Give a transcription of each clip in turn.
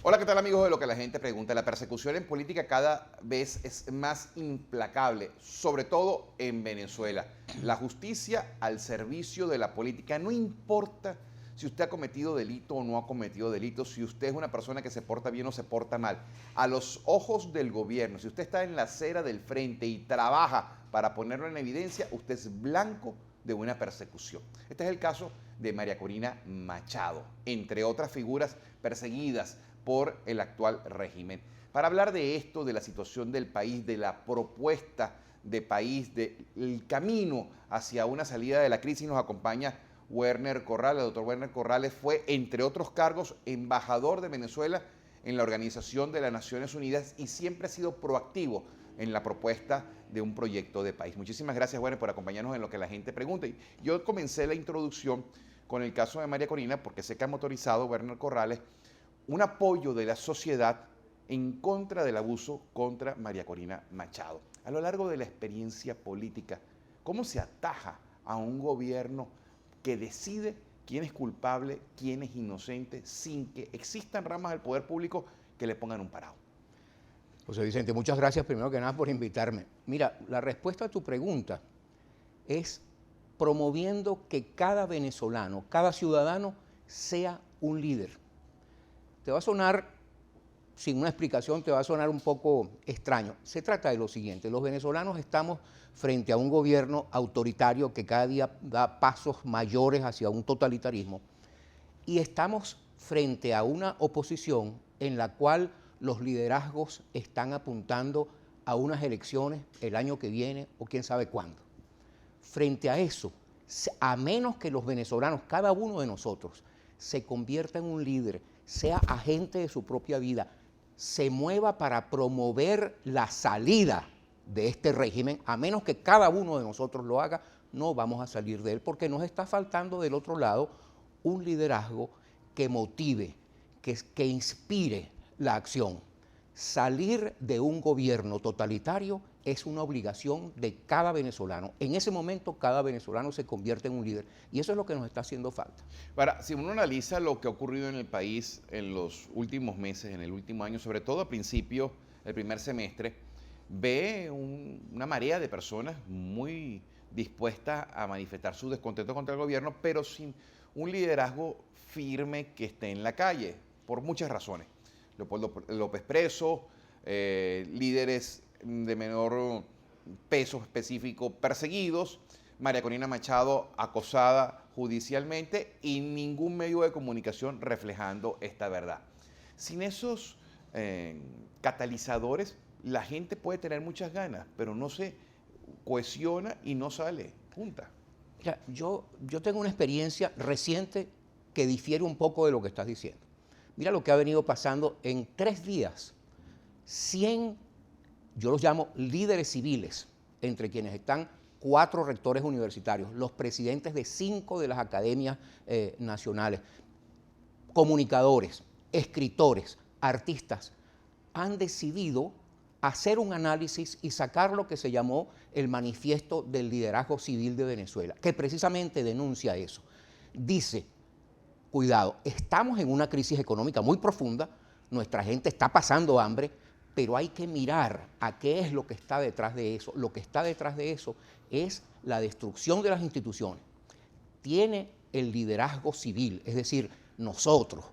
Hola, ¿qué tal amigos de Lo que la gente pregunta? La persecución en política cada vez es más implacable, sobre todo en Venezuela. La justicia al servicio de la política. No importa si usted ha cometido delito o no ha cometido delito, si usted es una persona que se porta bien o se porta mal. A los ojos del gobierno, si usted está en la acera del frente y trabaja para ponerlo en evidencia, usted es blanco de una persecución. Este es el caso de María Corina Machado, entre otras figuras perseguidas por el actual régimen. Para hablar de esto, de la situación del país, de la propuesta de país, del camino hacia una salida de la crisis, nos acompaña Werner Corrales. El doctor Werner Corrales fue, entre otros cargos, embajador de Venezuela en la Organización de las Naciones Unidas y siempre ha sido proactivo en la propuesta de un proyecto de país. Muchísimas gracias, Werner, por acompañarnos en Lo que la gente pregunta. Y yo comencé la introducción con el caso de María Corina porque sé que ha motorizado Werner Corrales un apoyo de la sociedad en contra del abuso contra María Corina Machado. A lo largo de la experiencia política, ¿cómo se ataja a un gobierno que decide quién es culpable, quién es inocente, sin que existan ramas del poder público que le pongan un parado? José Vicente, muchas gracias primero que nada por invitarme. Mira, la respuesta a tu pregunta es promoviendo que cada venezolano, cada ciudadano sea un líder. Te va a sonar, sin una explicación, te va a sonar un poco extraño. Se trata de lo siguiente: los venezolanos estamos frente a un gobierno autoritario que cada día da pasos mayores hacia un totalitarismo y estamos frente a una oposición en la cual los liderazgos están apuntando a unas elecciones el año que viene o quién sabe cuándo. Frente a eso, a menos que los venezolanos, cada uno de nosotros, se convierta en un líder, sea agente de su propia vida, se mueva para promover la salida de este régimen, a menos que cada uno de nosotros lo haga, no vamos a salir de él, porque nos está faltando del otro lado un liderazgo que motive, que inspire la acción. Salir de un gobierno totalitario es una obligación de cada venezolano. En ese momento cada venezolano se convierte en un líder y eso es lo que nos está haciendo falta. Ahora, si uno analiza lo que ha ocurrido en el país en los últimos meses, en el último año, sobre todo a principio, el primer semestre, ve una marea de personas muy dispuestas a manifestar su descontento contra el gobierno, pero sin un liderazgo firme que esté en la calle, por muchas razones. Leopoldo López preso, líderes de menor peso específico perseguidos, María Corina Machado acosada judicialmente y ningún medio de comunicación reflejando esta verdad. Sin esos catalizadores, la gente puede tener muchas ganas, pero no se cohesiona y no sale junta. Mira, yo tengo una experiencia reciente que difiere un poco de lo que estás diciendo. Mira lo que ha venido pasando en 3 días. 100, yo los llamo líderes civiles, entre quienes están 4 rectores universitarios, los presidentes de 5 de las academias nacionales, comunicadores, escritores, artistas, han decidido hacer un análisis y sacar lo que se llamó el Manifiesto del Liderazgo Civil de Venezuela, que precisamente denuncia eso. Dice: cuidado, estamos en una crisis económica muy profunda, nuestra gente está pasando hambre, pero hay que mirar a qué es lo que está detrás de eso. Lo que está detrás de eso es la destrucción de las instituciones. Tiene el liderazgo civil, es decir, nosotros,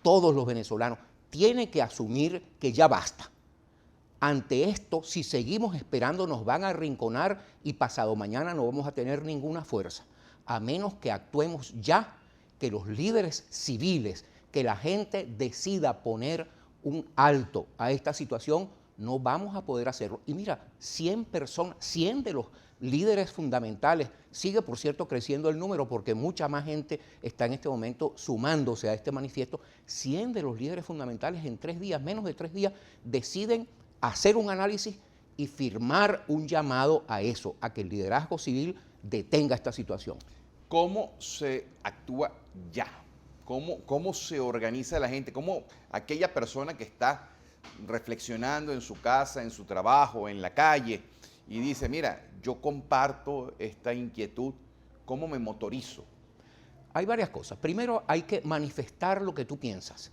todos los venezolanos, tiene que asumir que ya basta. Ante esto, si seguimos esperando, nos van a arrinconar y pasado mañana no vamos a tener ninguna fuerza, a menos que actuemos ya, que los líderes civiles, que la gente decida poner un alto a esta situación, no vamos a poder hacerlo. Y mira, 100 personas, 100 de los líderes fundamentales, sigue por cierto creciendo el número porque mucha más gente está en este momento sumándose a este manifiesto. 100 de los líderes fundamentales en 3 días, menos de 3 días, deciden hacer un análisis y firmar un llamado a eso, a que el liderazgo civil detenga esta situación. ¿Cómo se actúa ya? ¿Cómo se organiza la gente? ¿Cómo aquella persona que está reflexionando en su casa, en su trabajo, en la calle, y dice, mira, yo comparto esta inquietud, ¿cómo me motorizo? Hay varias cosas. Primero, hay que manifestar lo que tú piensas.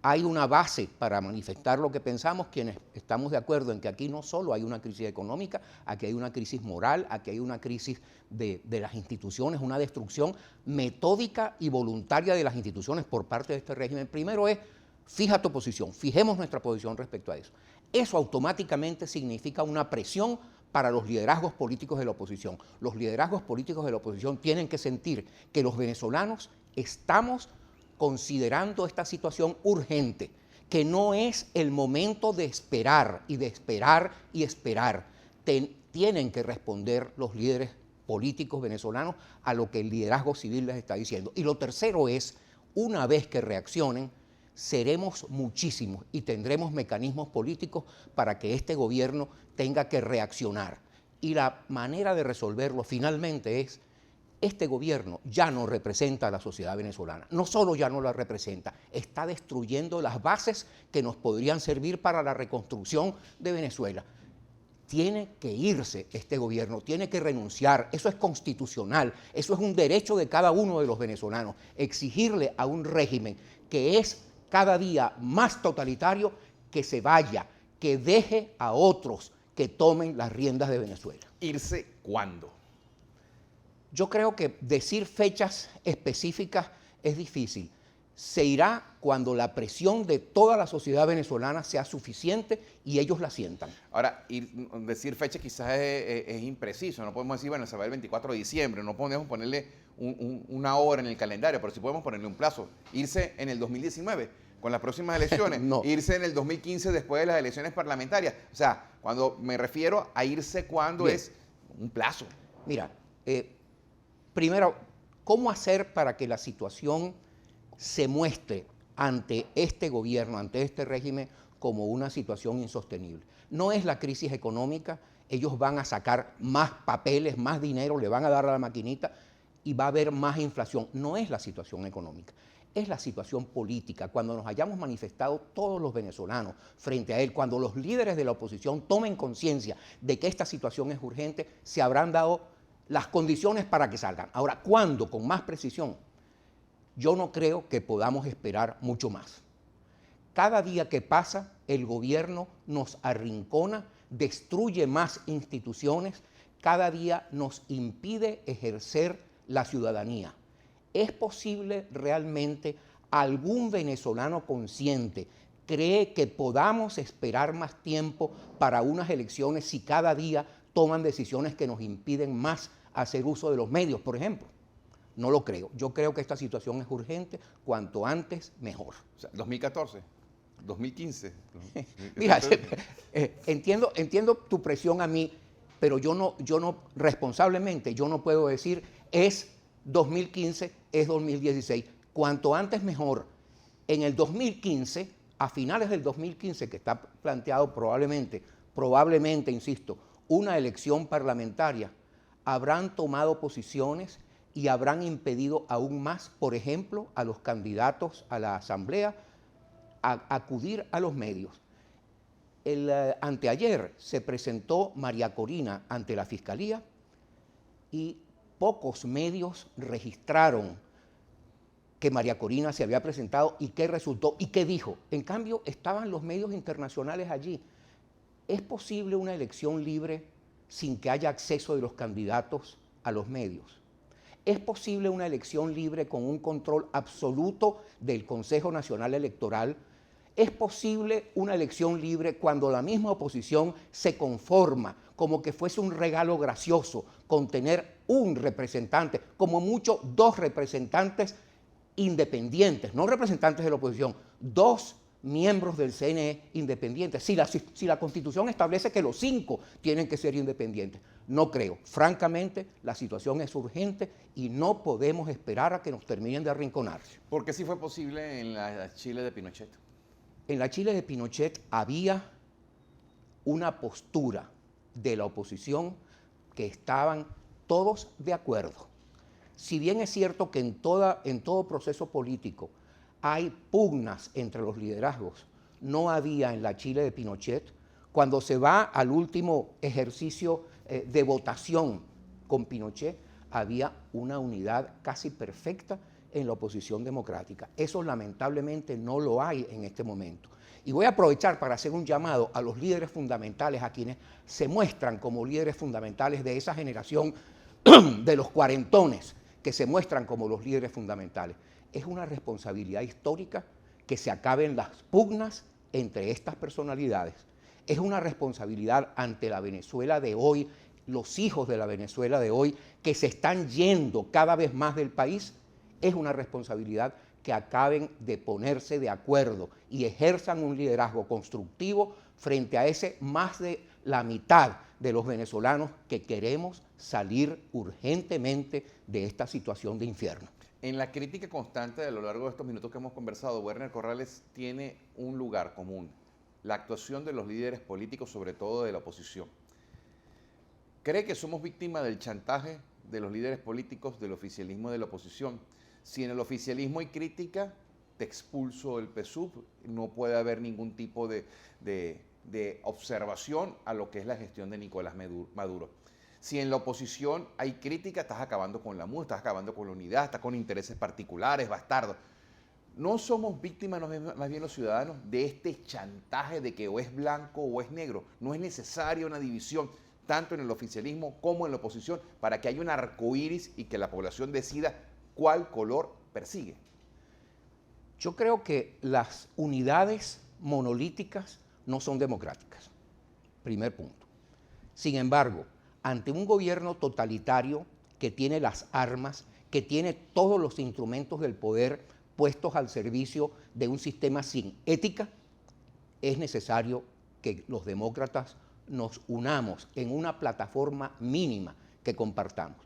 hay una base para manifestar lo que pensamos quienes estamos de acuerdo en que aquí no solo hay una crisis económica, aquí hay una crisis moral, aquí hay una crisis de las instituciones, una destrucción metódica y voluntaria de las instituciones por parte de este régimen. Primero es, fija tu posición, fijemos nuestra posición respecto a eso. Eso automáticamente significa una presión para los liderazgos políticos de la oposición. Los liderazgos políticos de la oposición tienen que sentir que los venezolanos estamos considerando esta situación urgente, que no es el momento de esperar y de esperar y esperar. Tienen que responder los líderes políticos venezolanos a lo que el liderazgo civil les está diciendo. Y lo tercero es, una vez que reaccionen, seremos muchísimos y tendremos mecanismos políticos para que este gobierno tenga que reaccionar. Y la manera de resolverlo finalmente es, este gobierno ya no representa a la sociedad venezolana. No solo ya no la representa, está destruyendo las bases que nos podrían servir para la reconstrucción de Venezuela. Tiene que irse este gobierno, tiene que renunciar, eso es constitucional, eso es un derecho de cada uno de los venezolanos, exigirle a un régimen que es cada día más totalitario que se vaya, que deje a otros que tomen las riendas de Venezuela. ¿Irse cuándo? Yo creo que decir fechas específicas es difícil. Se irá cuando la presión de toda la sociedad venezolana sea suficiente y ellos la sientan. Ahora, decir fecha quizás es impreciso. No podemos decir, bueno, se va el 24 de diciembre. No podemos ponerle una hora en el calendario, pero sí podemos ponerle un plazo. Irse en el 2019 con las próximas elecciones. No. Irse en el 2015 después de las elecciones parlamentarias. O sea, cuando me refiero a irse cuando Bien. es un plazo. Mira, primero, ¿cómo hacer para que la situación se muestre ante este gobierno, ante este régimen, como una situación insostenible? No es la crisis económica, ellos van a sacar más papeles, más dinero, le van a dar a la maquinita y va a haber más inflación. No es la situación económica, es la situación política. Cuando nos hayamos manifestado todos los venezolanos frente a él, cuando los líderes de la oposición tomen conciencia de que esta situación es urgente, se habrán dado las condiciones para que salgan. Ahora, ¿cuándo? Con más precisión. Yo no creo que podamos esperar mucho más. Cada día que pasa, el gobierno nos arrincona, destruye más instituciones, cada día nos impide ejercer la ciudadanía. ¿Es posible realmente algún venezolano consciente cree que podamos esperar más tiempo para unas elecciones si cada día toman decisiones que nos impiden más hacer uso de los medios, por ejemplo? No lo creo. Yo creo que esta situación es urgente, cuanto antes mejor. O sea, 2014, 2015. Mira, entiendo tu presión a mí, pero yo no, responsablemente, yo no puedo decir es 2015, es 2016. Cuanto antes mejor. En el 2015, a finales del 2015, que está planteado probablemente, insisto, una elección parlamentaria, habrán tomado posiciones y habrán impedido aún más, por ejemplo, a los candidatos a la Asamblea a acudir a los medios. Anteayer se presentó María Corina ante la Fiscalía y pocos medios registraron que María Corina se había presentado y qué resultó y qué dijo. En cambio, estaban los medios internacionales allí. ¿Es posible una elección libre sin que haya acceso de los candidatos a los medios? ¿Es posible una elección libre con un control absoluto del Consejo Nacional Electoral? ¿Es posible una elección libre cuando la misma oposición se conforma como que fuese un regalo gracioso con tener un representante, como mucho dos representantes independientes, no representantes de la oposición, dos miembros del CNE independientes, si la Constitución establece que los 5 tienen que ser independientes? No creo. Francamente, la situación es urgente y no podemos esperar a que nos terminen de arrinconar. ¿Por qué sí fue posible en la Chile de Pinochet? En la Chile de Pinochet había una postura de la oposición que estaban todos de acuerdo. Si bien es cierto que en todo proceso político hay pugnas entre los liderazgos, no había en la Chile de Pinochet, cuando se va al último ejercicio de votación con Pinochet, había una unidad casi perfecta en la oposición democrática. Eso lamentablemente no lo hay en este momento. Y voy a aprovechar para hacer un llamado a los líderes fundamentales, a quienes se muestran como líderes fundamentales de esa generación de los cuarentones, que se muestran como los líderes fundamentales. Es una responsabilidad histórica que se acaben las pugnas entre estas personalidades. Es una responsabilidad ante la Venezuela de hoy, los hijos de la Venezuela de hoy, que se están yendo cada vez más del país. Es una responsabilidad que acaben de ponerse de acuerdo y ejerzan un liderazgo constructivo frente a ese más de la mitad de los venezolanos que queremos salir urgentemente de esta situación de infierno. En la crítica constante a lo largo de estos minutos que hemos conversado, Werner Corrales tiene un lugar común: la actuación de los líderes políticos, sobre todo de la oposición. ¿Cree que somos víctimas del chantaje de los líderes políticos, del oficialismo y de la oposición? Si en el oficialismo hay crítica, te expulso del PSUV, no puede haber ningún tipo de observación a lo que es la gestión de Nicolás Maduro. Si en la oposición hay crítica, estás acabando con la MUD, estás acabando con la unidad, estás con intereses particulares, bastardos. ¿No somos víctimas, más bien los ciudadanos, de este chantaje de que o es blanco o es negro? No es necesaria una división, tanto en el oficialismo como en la oposición, para que haya un arcoíris y que la población decida cuál color persigue. Yo creo que las unidades monolíticas no son democráticas. Primer punto. Sin embargo, ante un gobierno totalitario que tiene las armas, que tiene todos los instrumentos del poder puestos al servicio de un sistema sin ética, es necesario que los demócratas nos unamos en una plataforma mínima que compartamos.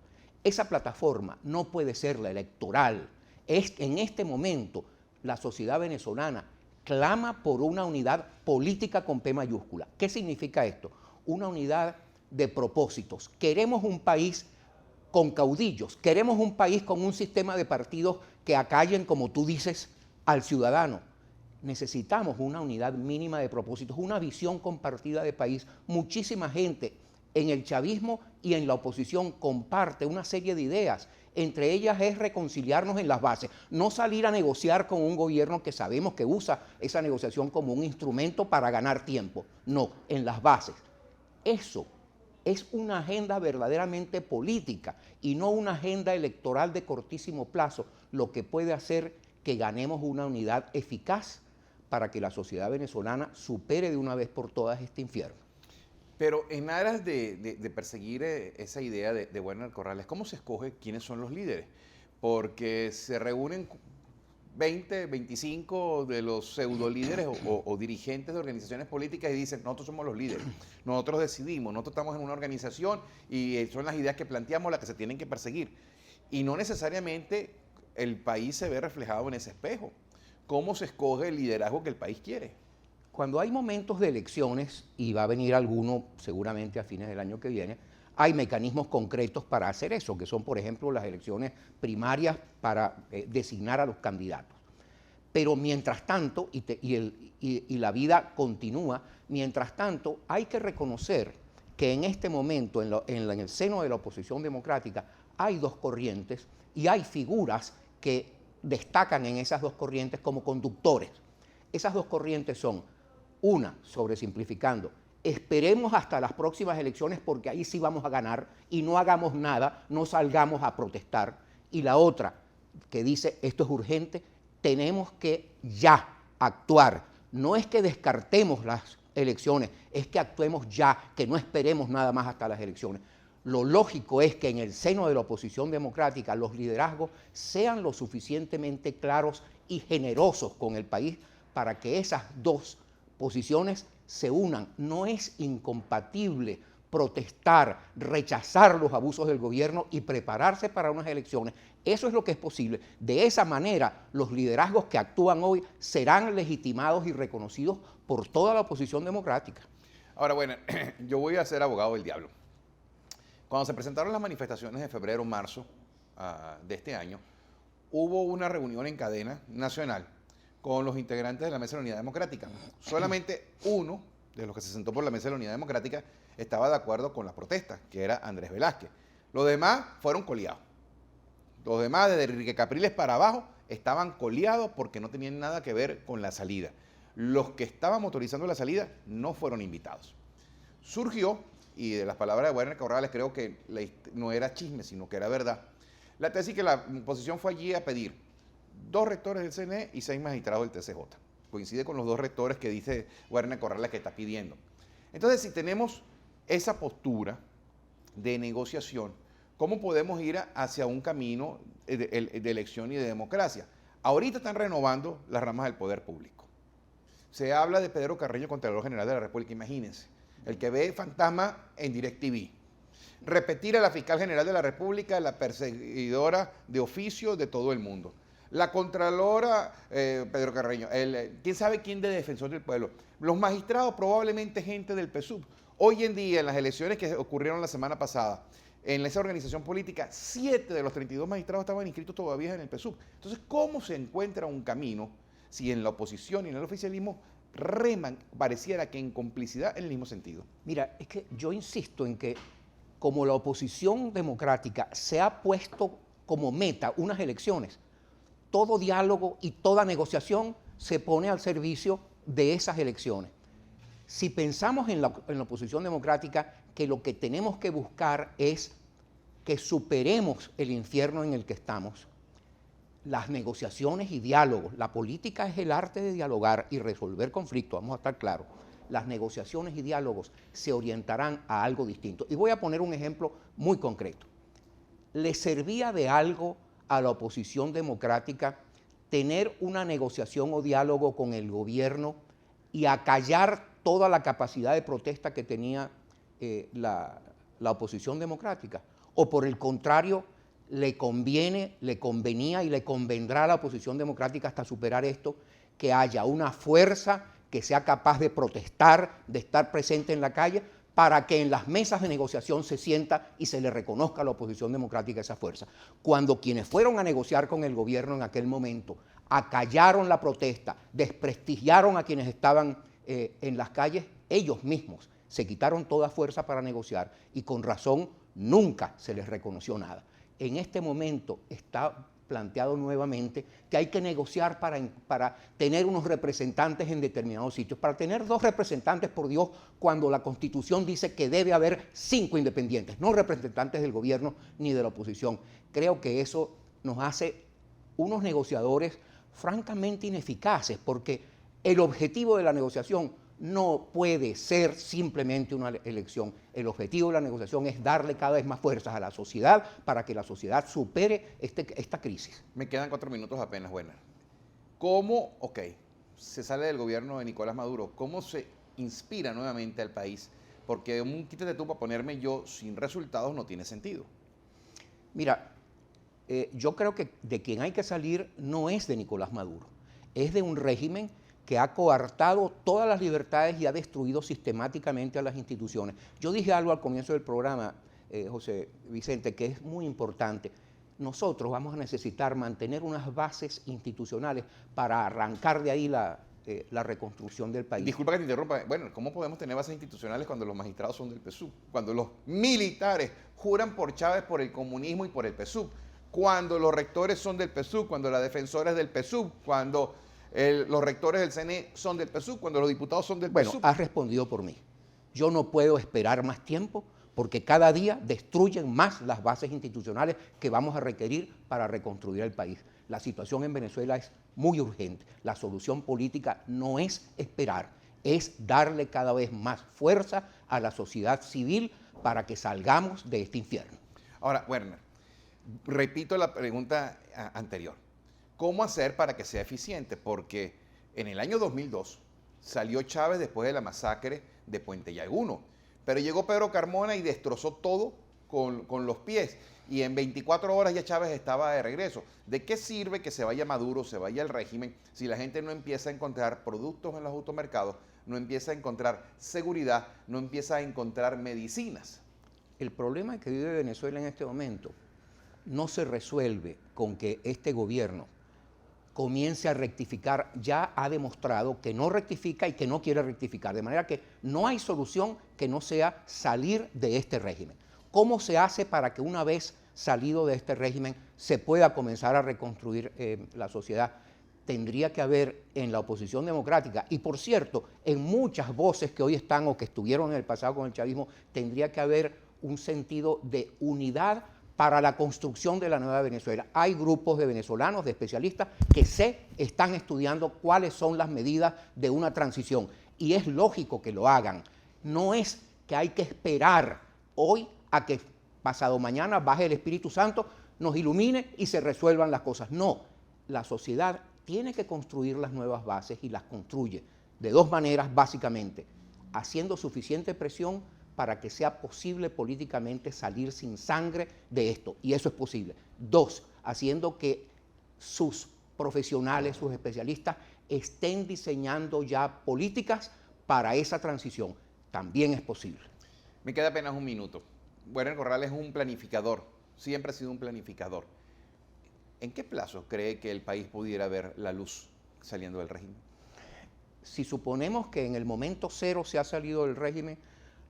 Esa plataforma no puede ser la electoral. En este momento, la sociedad venezolana clama por una unidad política con P mayúscula. ¿Qué significa esto? Una unidad de propósitos. Queremos un país con caudillos, queremos un país con un sistema de partidos que acallen, como tú dices, al ciudadano. Necesitamos una unidad mínima de propósitos, una visión compartida de país. Muchísima gente en el chavismo y en la oposición comparte una serie de ideas. Entre ellas es reconciliarnos en las bases, no salir a negociar con un gobierno que sabemos que usa esa negociación como un instrumento para ganar tiempo. No, en las bases. Eso es una agenda verdaderamente política y no una agenda electoral de cortísimo plazo, lo que puede hacer que ganemos una unidad eficaz para que la sociedad venezolana supere de una vez por todas este infierno. Pero en aras de perseguir esa idea de Werner Corrales, ¿cómo se escoge quiénes son los líderes? Porque se reúnen 20, 25 de los pseudolíderes o dirigentes de organizaciones políticas y dicen: nosotros somos los líderes, nosotros decidimos, nosotros estamos en una organización y son las ideas que planteamos las que se tienen que perseguir. Y no necesariamente el país se ve reflejado en ese espejo. ¿Cómo se escoge el liderazgo que el país quiere? Cuando hay momentos de elecciones, y va a venir alguno seguramente a fines del año que viene, hay mecanismos concretos para hacer eso, que son, por ejemplo, las elecciones primarias para designar a los candidatos. Pero mientras tanto, y la vida continúa, mientras tanto hay que reconocer que en este momento, en el seno de la oposición democrática, hay dos corrientes y hay figuras que destacan en esas dos corrientes como conductores. Esas dos corrientes son: una, sobresimplificando, esperemos hasta las próximas elecciones porque ahí sí vamos a ganar y no hagamos nada, no salgamos a protestar. Y la otra, que dice: esto es urgente, tenemos que ya actuar. No es que descartemos las elecciones, es que actuemos ya, que no esperemos nada más hasta las elecciones. Lo lógico es que en el seno de la oposición democrática los liderazgos sean lo suficientemente claros y generosos con el país para que esas dos posiciones se unan. No es incompatible protestar, rechazar los abusos del gobierno y prepararse para unas elecciones. Eso es lo que es posible. De esa manera, los liderazgos que actúan hoy serán legitimados y reconocidos por toda la oposición democrática. Ahora, bueno, yo voy a ser abogado del diablo. Cuando se presentaron las manifestaciones de febrero, marzo de este año, hubo una reunión en cadena nacional con los integrantes de la Mesa de la Unidad Democrática. Solamente uno de los que se sentó por la Mesa de la Unidad Democrática estaba de acuerdo con la protesta, que era Andrés Velázquez. Los demás fueron coleados. Los demás, desde Enrique Capriles para abajo, estaban coleados porque no tenían nada que ver con la salida. Los que estaban motorizando la salida no fueron invitados. Surgió, y de las palabras de Werner Corrales creo que no era chisme, sino que era verdad, la tesis que la oposición fue allí a pedir 2 rectores del CNE y 6 magistrados del TCJ. Coincide con los 2 rectores que dice Werner Corrales que está pidiendo. Entonces, si tenemos esa postura de negociación, ¿cómo podemos ir hacia un camino de elección y de democracia? Ahorita están renovando las ramas del poder público. Se habla de Pedro Carreño, Contralor General de la República, imagínense, el que ve fantasma en DirecTV. Repetir a la Fiscal General de la República, la perseguidora de oficio de todo el mundo. La Contralora, Pedro Carreño, quién sabe quién de Defensor del Pueblo. Los magistrados, probablemente gente del PSUV. Hoy en día, en las elecciones que ocurrieron la semana pasada, en esa organización política, 7 de los 32 magistrados estaban inscritos todavía en el PSUV. Entonces, ¿cómo se encuentra un camino si en la oposición y en el oficialismo reman, pareciera que en complicidad en el mismo sentido? Mira, es que yo insisto en que como la oposición democrática se ha puesto como meta unas elecciones, todo diálogo y toda negociación se pone al servicio de esas elecciones. Si pensamos en la oposición democrática, que lo que tenemos que buscar es que superemos el infierno en el que estamos, las negociaciones y diálogos, la política es el arte de dialogar y resolver conflictos, vamos a estar claros, las negociaciones y diálogos se orientarán a algo distinto. Y voy a poner un ejemplo muy concreto. ¿Le servía de algo a la oposición democrática tener una negociación o diálogo con el gobierno y acallar toda la capacidad de protesta que tenía la oposición democrática? ¿O por el contrario, le convenía y le convendrá a la oposición democrática hasta superar esto, que haya una fuerza que sea capaz de protestar, de estar presente en la calle, para que en las mesas de negociación se sienta y se le reconozca a la oposición democrática esa fuerza? Cuando quienes fueron a negociar con el gobierno en aquel momento acallaron la protesta, desprestigiaron a quienes estaban en las calles, ellos mismos se quitaron toda fuerza para negociar y con razón nunca se les reconoció nada. En este momento está planteado nuevamente que hay que negociar para tener unos representantes en determinados sitios, para tener 2 representantes, por Dios, cuando la Constitución dice que debe haber 5 independientes, no representantes del gobierno ni de la oposición. Creo que eso nos hace unos negociadores francamente ineficaces, porque el objetivo de la negociación no puede ser simplemente una elección. El objetivo de la negociación es darle cada vez más fuerzas a la sociedad para que la sociedad supere esta crisis. Me quedan 4 minutos apenas, Werner. ¿Cómo, se sale del gobierno de Nicolás Maduro? ¿Cómo se inspira nuevamente al país? Porque un quítate tú para ponerme yo sin resultados no tiene sentido. Mira, yo creo que de quien hay que salir no es de Nicolás Maduro, es de un régimen que ha coartado todas las libertades y ha destruido sistemáticamente a las instituciones. Yo dije algo al comienzo del programa, José Vicente, que es muy importante. Nosotros vamos a necesitar mantener unas bases institucionales para arrancar de ahí la reconstrucción del país. Disculpa que te interrumpa. Bueno, ¿cómo podemos tener bases institucionales cuando los magistrados son del PSUV? Cuando los militares juran por Chávez, por el comunismo y por el PSUV. Cuando los rectores son del PSUV, cuando la defensora es del PSUV, cuando los rectores del CNE son del PSUV, cuando los diputados son del PSUV. Bueno, has respondido por mí. Yo no puedo esperar más tiempo porque cada día destruyen más las bases institucionales que vamos a requerir para reconstruir el país. La situación en Venezuela es muy urgente. La solución política no es esperar, es darle cada vez más fuerza a la sociedad civil para que salgamos de este infierno. Ahora, Werner, repito la pregunta anterior. ¿Cómo hacer para que sea eficiente? Porque en el año 2002 salió Chávez después de la masacre de Puente Llaguno, pero llegó Pedro Carmona y destrozó todo con los pies. Y en 24 horas ya Chávez estaba de regreso. ¿De qué sirve que se vaya Maduro, se vaya el régimen, si la gente no empieza a encontrar productos en los automercados, no empieza a encontrar seguridad, no empieza a encontrar medicinas? El problema que vive Venezuela en este momento no se resuelve con que este gobierno comience a rectificar. Ya ha demostrado que no rectifica y que no quiere rectificar, de manera que no hay solución que no sea salir de este régimen. ¿Cómo se hace para que una vez salido de este régimen se pueda comenzar a reconstruir la sociedad. Tendría que haber en la oposición democrática, y por cierto, en muchas voces que hoy están o que estuvieron en el pasado con el chavismo, tendría que haber un sentido de unidad para la construcción de la nueva Venezuela. Hay grupos de venezolanos, de especialistas, que están estudiando cuáles son las medidas de una transición, y es lógico que lo hagan. No es que hay que esperar hoy a que pasado mañana baje el Espíritu Santo, nos ilumine y se resuelvan las cosas. No, la sociedad tiene que construir las nuevas bases y las construye de dos maneras básicamente: haciendo suficiente presión para que sea posible políticamente salir sin sangre de esto, y eso es posible. Dos, haciendo que sus profesionales, sus especialistas, estén diseñando ya políticas para esa transición. También es posible. Me queda apenas un minuto. Werner Corrales es un planificador, siempre ha sido un planificador. ¿En qué plazo cree que el país pudiera ver la luz saliendo del régimen? Si suponemos que en el momento cero se ha salido del régimen,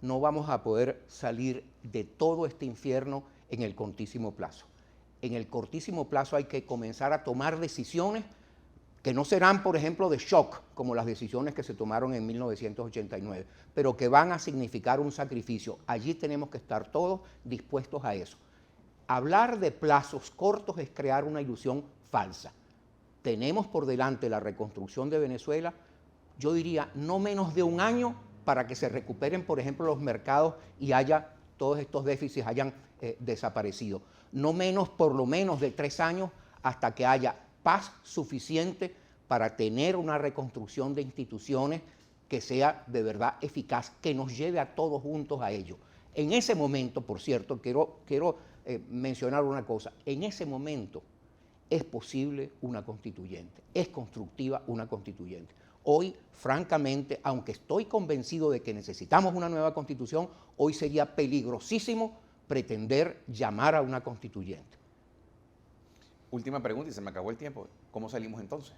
no vamos a poder salir de todo este infierno en el cortísimo plazo. En el cortísimo plazo hay que comenzar a tomar decisiones que no serán, por ejemplo, de shock, como las decisiones que se tomaron en 1989, pero que van a significar un sacrificio. Allí tenemos que estar todos dispuestos a eso. Hablar de plazos cortos es crear una ilusión falsa. Tenemos por delante la reconstrucción de Venezuela, yo diría, no menos de un año para que se recuperen, por ejemplo, los mercados y todos estos déficits hayan desaparecido. No menos, por lo menos, de 3 años hasta que haya paz suficiente para tener una reconstrucción de instituciones que sea de verdad eficaz, que nos lleve a todos juntos a ello. En ese momento, por cierto, quiero mencionar una cosa: en ese momento es posible una constituyente, es constructiva una constituyente. Hoy, francamente, aunque estoy convencido de que necesitamos una nueva constitución, hoy sería peligrosísimo pretender llamar a una constituyente. Última pregunta y se me acabó el tiempo. ¿Cómo salimos entonces?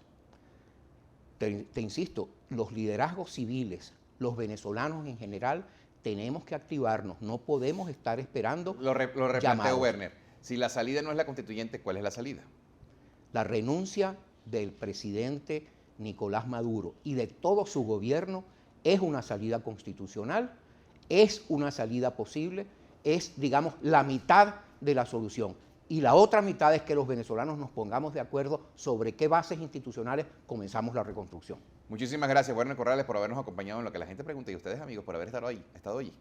Te insisto, los liderazgos civiles, los venezolanos en general, tenemos que activarnos, no podemos estar esperando Lo replanteo, Werner. Si la salida no es la constituyente, ¿cuál es la salida? La renuncia del presidente Nicolás Maduro y de todo su gobierno es una salida constitucional, es una salida posible, es, digamos, la mitad de la solución. Y la otra mitad es que los venezolanos nos pongamos de acuerdo sobre qué bases institucionales comenzamos la reconstrucción. Muchísimas gracias, Werner Corrales, por habernos acompañado en Lo que la gente pregunta, y ustedes, amigos, por haber estado allí.